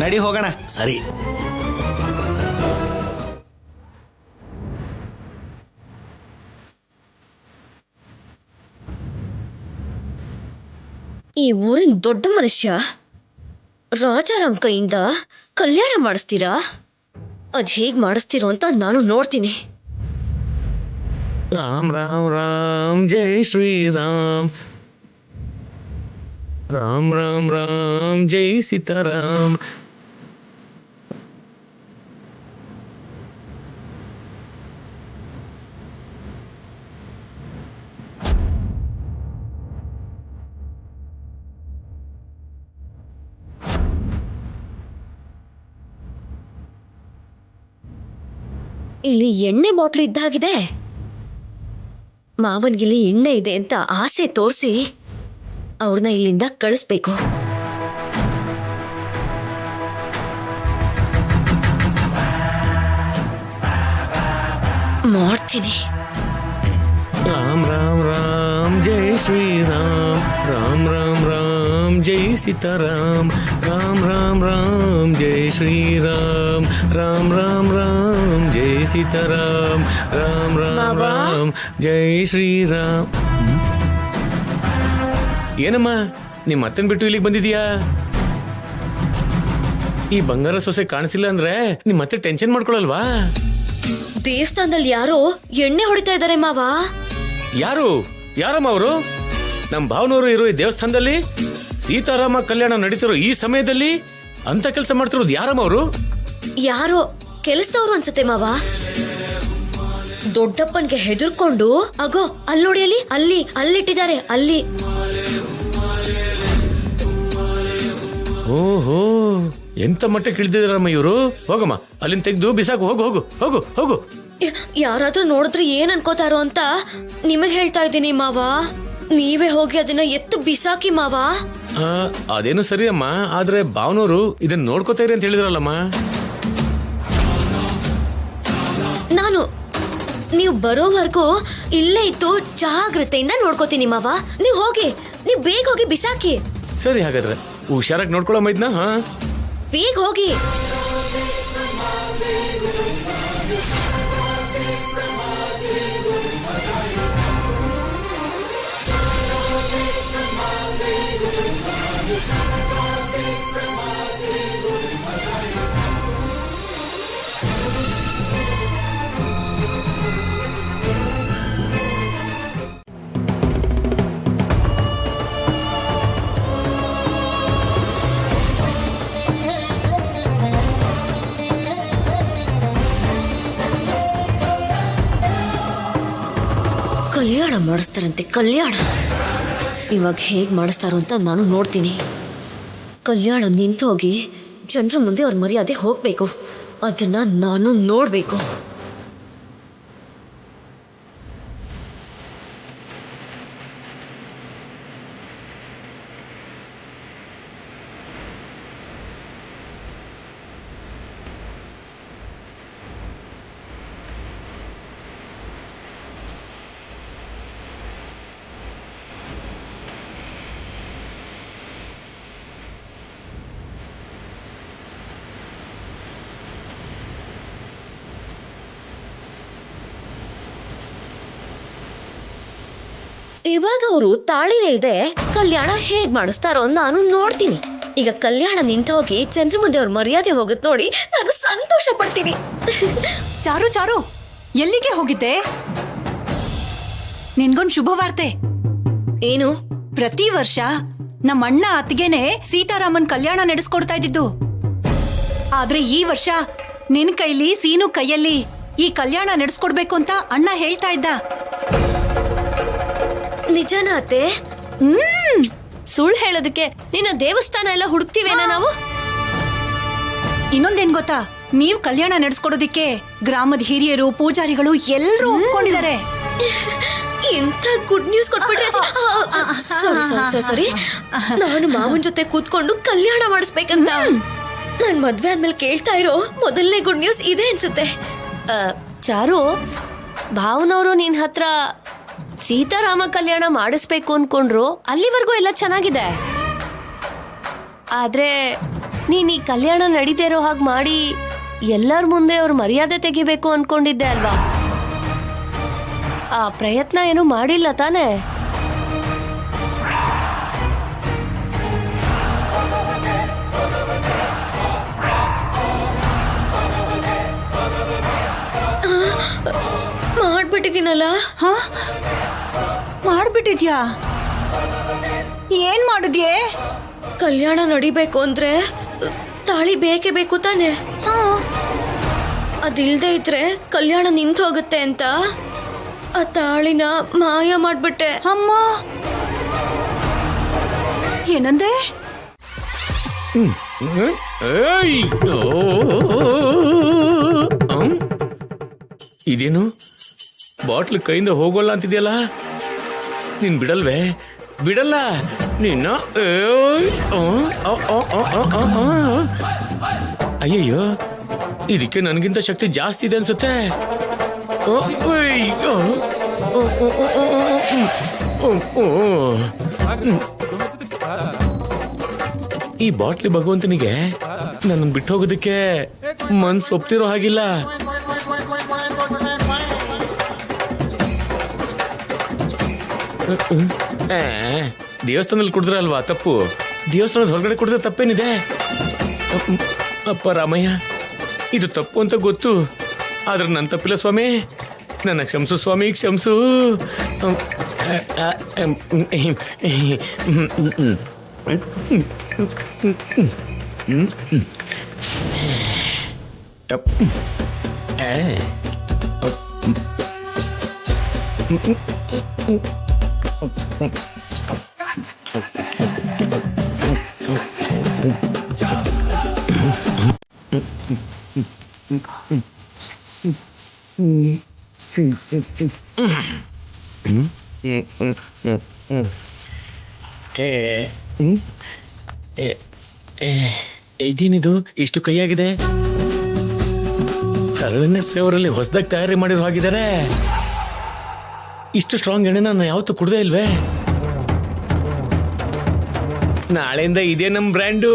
ನಡಿ ಹೋಗೋಣ. ಸರಿ. ಈ ಊರಿನ ದೊಡ್ಡ ಮನುಷ್ಯ ರಾಜಾರಾಮ್ ಕೈಯಿಂದ ಕಲ್ಯಾಣ ಮಾಡಿಸ್ತೀರಾ? ಅದ್ ಹೇಗ್ ಮಾಡಿಸ್ತೀರೋ ಅಂತ ನಾನು ನೋಡ್ತೀನಿ. ರಾಮ್ ರಾಮ್ ರಾಮ್ ಜೈ ಶ್ರೀರಾಮ್. ರಾಮ್ ರಾಮ್ ರಾಮ್ ಜೈ ಸೀತಾರಾಮ್. ಇಲ್ಲಿ ಎಣ್ಣೆ ಬಾಟ್ಲು ಇದ್ದಾಗಿದೆ. ಮಾವನ್ಗಿಲ್ಲಿ ಎಣ್ಣೆ ಇದೆ ಅಂತ ಆಸೆ ತೋರಿಸಿ ಅವ್ರನ್ನ ಇಲ್ಲಿಂದ ಕಳಿಸ್ಬೇಕು. ಮಾಡ್ತೀನಿ. ರಾಮ್ ರಾಮ್ ರಾಮ್ ಜೈ ಶ್ರೀರಾಮ್. ರಾಮ್ ರಾಮ್ ರಾಮ್ ಜೈ ಸೀತಾರಾಮ್. ರಾಮ್ ರಾಮ್ ರಾಮ್ ಜೈ ಶ್ರೀರಾಮ್. ರಾಮ್ ರಾಮ್ ರಾಮ್ ಜೈ ಸೀತಾರಾಮ್. ರಾಮ್ ರಾಮ್ ರಾಮ್ ಜೈ ಶ್ರೀರಾಮ್. ಏನಮ್ಮ, ನಿಮ್ಮ ಅತ್ತನ್ ಬಿಟ್ಟು ಇಲ್ಲಿಗೆ ಬಂದಿದೀಯಾ? ಈ ಬಂಗಾರ ಸೊಸೆ ಕಾಣಿಸಿಲ್ಲ ಅಂದ್ರೆ ನಿಮ್ಮ ಮತ್ತೆ ಟೆನ್ಷನ್ ಮಾಡ್ಕೊಳಲ್ವಾ? ದೇವಸ್ಥಾನದಲ್ಲಿ ಯಾರೋ ಎಣ್ಣೆ ಹೊಡಿತಾ ಇದ್ದಾರೆ ಮಾವ. ಯಾರು? ಯಾರಮ್ಮ ಅವರು? ನಮ್ ಭಾವನವರು ಇರೋ ಈ ದೇವಸ್ಥಾನದಲ್ಲಿ ಸೀತಾರಾಮ ಕಲ್ಯಾಣ ನಡೀತಿರೋ ಈ ಸಮಯದಲ್ಲಿ ಅಂತ ಕೆಲಸ ಮಾಡ್ತಿರೋದು ಯಾರಮ್ಮ ಅವರು? ಯಾರೋ ಕೆಲಸದವ್ರು ಅನ್ಸುತ್ತೆ ಮಾವ. ದೊಡ್ಡಪ್ಪನ್ಗೆ ಹೆದರ್ಕೊಂಡು ಅಗೋ ಅಲ್ಲೋಡಿಯಲ್ಲಿ ಅಲ್ಲಿಟ್ಟಿದ್ದಾರೆ ಅಲ್ಲಿ. ಓಹೋ, ಎಂತ ಮಟ್ಟಕ್ಕೆ ಇಳಿದಿದಾರಮ್ಮ ಇವರು. ಹೋಗಮ್ಮ, ಅಲ್ಲಿಂದ ತೆಗೆದು ಬಿಸಾಕು. ಹೋಗು ಹೋಗು ಹೋಗು ಹೋಗು. ಯಾರಾದ್ರೂ ನೋಡಿದ್ರೆ ಏನ್ ಅನ್ಕೋತಾರೋ ಅಂತ ನಿಮಗ್ ಹೇಳ್ತಾ ಇದ್ದೀನಿ ಮಾವ. ನೀವೇ ಹೋಗಿ ಅದನ್ನ ಎತ್ತು ಬಿಸಾಕಿ ಮಾವ. ಅದೇನು ಸರಿ ಅಮ್ಮ, ಆದ್ರೆ ಭಾವನವರು ಇದನ್ನ ನೋಡ್ಕೋತಾ ಇರಿ ಅಂತ ಹೇಳಿದ್ರಲ್ಲಮ್ಮ. ನಾನು ನೀವು ಬರೋವರೆಗೂ ಇಲ್ಲೇ ಇತ್ತು ಜಾಗ್ರತೆಯಿಂದ ನೋಡ್ಕೋತೀನಿ ಮಾವ. ನೀವ್ ಹೋಗಿ, ನೀವ್ ಬೇಗ ಹೋಗಿ ಬಿಸಾಕಿ. ಸರಿ, ಹಾಗಾದ್ರೆ ಹುಷಾರಾಗಿ ನೋಡ್ಕೊಳ್ಳೋ ಇದನ್ನ. ಬೇಗ ಹೋಗಿ. ಕಲ್ಯಾಣ ಮಾಡಿಸ್ತಾರಂತೆ. ಕಲ್ಯಾಣ ಇವಾಗ ಹೇಗ್ ಮಾಡಿಸ್ತಾರೋ ಅಂತ ನಾನು ನೋಡ್ತೀನಿ. ಕಲ್ಯಾಣ ನಿಂತು ಹೋಗಿ ಜನರ ಮುಂದೆ ಅವ್ರ ಮರ್ಯಾದೆ ಹೋಗ್ಬೇಕು. ಅದನ್ನ ನಾನು ನೋಡ್ಬೇಕು. ಇವಾಗ ಅವರು ತಾಳಿನೇ ಇಲ್ದೆ ಕಲ್ಯಾಣ ಹೇಗ್ ಮಾಡಿಸ್ತಾರೋ ನಾನು ನೋಡ್ತೀನಿ. ಈಗ ಕಲ್ಯಾಣ ನಿಂತು ಹೋಗಿ ಜನರ ಮುಂದೆ ಅವ್ರ ಮರ್ಯಾದೆ ಹೋಗುತ್ತೆ ನೋಡಿ, ನಾನು ಸಂತೋಷ ಪಡ್ತೀನಿ. ಚಾರು ಚಾರು, ಎಲ್ಲಿಗೆ ಹೋಗಿದ್ದೆ? ನಿನ್ಗೊಂದ್ ಶುಭವಾರ್ತೆ. ಏನು? ಪ್ರತಿ ವರ್ಷ ನಮ್ಮ ಅಣ್ಣ ಅತ್ತಿಗೆನೆ ಸೀತಾರಾಮನ್ ಕಲ್ಯಾಣ ನಡೆಸ್ಕೊಡ್ತಾ ಇದ್ದಿದ್ದು. ಆದ್ರೆ ಈ ವರ್ಷ ನಿನ್ ಕೈಲಿ ಸೀನು ಕೈಯಲ್ಲಿ ಈ ಕಲ್ಯಾಣ ನಡೆಸ್ಕೊಡ್ಬೇಕು ಅಂತ ಅಣ್ಣ ಹೇಳ್ತಾ ಇದ್ದ. ನಿಜನ ಅತ್ತೆ? ಸುಳ್ಳು ಹೇಳೋದಕ್ಕೆ ನಿನ್ನ ದೇವಸ್ಥಾನ ಎಲ್ಲ ಹುಡುಕ್ತಿವೇನ ನಾವು? ಇನ್ನೊಂದೇನ್ ಗೊತ್ತಾ, ನೀವ್ ಕಲ್ಯಾಣ ನಡೆಸ್ಕೊಡೋದಿಕ್ಕೆ ಗ್ರಾಮದ ಹಿರಿಯರು ಪೂಜಾರಿಗಳು ಎಲ್ರೂ ಒಪ್ಕೊಂಡಿದ್ದಾರೆ. ಎಂತ ಗುಡ್ ನ್ಯೂಸ್ ಕೊಟ್ಬಿಟ್ರೆ. ಸಾರಿ, ನಾನು ಮಾವನ್ ಜೊತೆ ಕೂತ್ಕೊಂಡು ಕಲ್ಯಾಣ ಮಾಡಿಸ್ಬೇಕಂತ ನಾನ್ ಮದ್ವೆ ಆದ್ಮೇಲೆ ಕೇಳ್ತಾ ಇರೋ ಮೊದಲನೇ ಗುಡ್ ನ್ಯೂಸ್ ಇದೆ ಅನ್ಸುತ್ತೆ. ಚಾರು, ಭಾವನವರು ನಿನ್ ಹತ್ರ ಸೀತಾರಾಮ ಕಲ್ಯಾಣ ಮಾಡಿಸ್ಬೇಕು ಅನ್ಕೊಂಡ್ರು. ಅಲ್ಲಿವರೆಗೂ ಎಲ್ಲ ಚೆನ್ನಾಗಿದೆ. ಆದ್ರೆ ನೀನ್ ಈ ಕಲ್ಯಾಣ ನಡೀದೇ ಇರೋ ಹಾಗೆ ಮಾಡಿ ಎಲ್ಲರ ಮುಂದೆ ಅವ್ರ ಮರ್ಯಾದೆ ತೆಗಿಬೇಕು ಅನ್ಕೊಂಡಿದ್ದೆ ಅಲ್ವಾ? ಆ ಪ್ರಯತ್ನ ಏನು ಮಾಡಿಲ್ಲ ತಾನೇ? ಮಾಡ್ಬಿಟ್ಟಿದ್ದೀನಲ್ಲ. ಹಾ ಮಾಡ್ಬಿಟ್ಟಿದ್ಯಾ? ಏನ್ ಮಾಡಿದ್ಯೆ? ಕಲ್ಯಾಣ ನಡಿಬೇಕು ಅಂದ್ರೆ ತಾಳಿ ಬೇಕೇ ಬೇಕು ತಾನೆ. ಅದಿಲ್ದೇ ಇದ್ರೆ ಕಲ್ಯಾಣ ನಿಂತು ಹೋಗುತ್ತೆ ಅಂತ ಆ ತಾಳಿನ ಮಾಯ ಮಾಡ್ಬಿಟ್ಟೆ. ಅಮ್ಮ ಏನಂದೆ? ಏಯ್! ಇದೇನು ಬಾಟ್ಲ್ ಕೈಯಿಂದ ಹೋಗೋಲ್ಲ ಅಂತಿದ್ಯಲ್ಲ? ನೀನ್ ಬಿಡಲ್ವೇ? ಬಿಡಲ್ಲ ನಿನ್ನ. ಅಯ್ಯಯ್ಯೋ, ಇದಕ್ಕೆ ನನಗಿಂತ ಶಕ್ತಿ ಜಾಸ್ತಿ ಇದೆ ಅನ್ಸುತ್ತೆ. ಈ ಬಾಟ್ಲಿ ಭಗವಂತನಿಗೆ ನನ್ನ ಬಿಟ್ಟು ಹೋಗೋದಕ್ಕೆ ಮನ್ಸು ಒಪ್ತಿರೋ ಹಾಗಿಲ್ಲ. ದೇವಸ್ಥಾನದಲ್ಲಿ ಕುಡಿದ್ರಲ್ವಾ ತಪ್ಪು, ದೇವಸ್ಥಾನದ ಹೊರಗಡೆ ಕುಡಿದ್ರೆ ತಪ್ಪೇನಿದೆ? ಅಪ್ಪ ರಾಮಯ್ಯ, ಇದು ತಪ್ಪು ಅಂತ ಗೊತ್ತು, ಆದ್ರೆ ನನ್ನ ತಪ್ಪಿಲ್ಲ ಸ್ವಾಮಿ, ನನ್ನ ಕ್ಷಮಿಸು ಸ್ವಾಮಿ, ಕ್ಷಮಿಸು. ಇದೇನಿದು ಇಷ್ಟು ಕೈಯಾಗಿದೆ? ಹರಳಿನ ಫ್ಲೇವರ್ ಅಲ್ಲಿ ಹೊಸದಾಗಿ ತಯಾರಿ ಮಾಡಿರೋ ಹಾಗಿದ್ದಾರೆ. ಇಷ್ಟು ಸ್ಟ್ರಾಂಗ್ ಎಣ್ಣೆ ನಾನು ಯಾವತ್ತೂ ಕುಡ್ದೇ ಇಲ್ವೇ? ನಾಳೆಯಿಂದ ಇದೇ ನಮ್ ಬ್ರ್ಯಾಂಡು.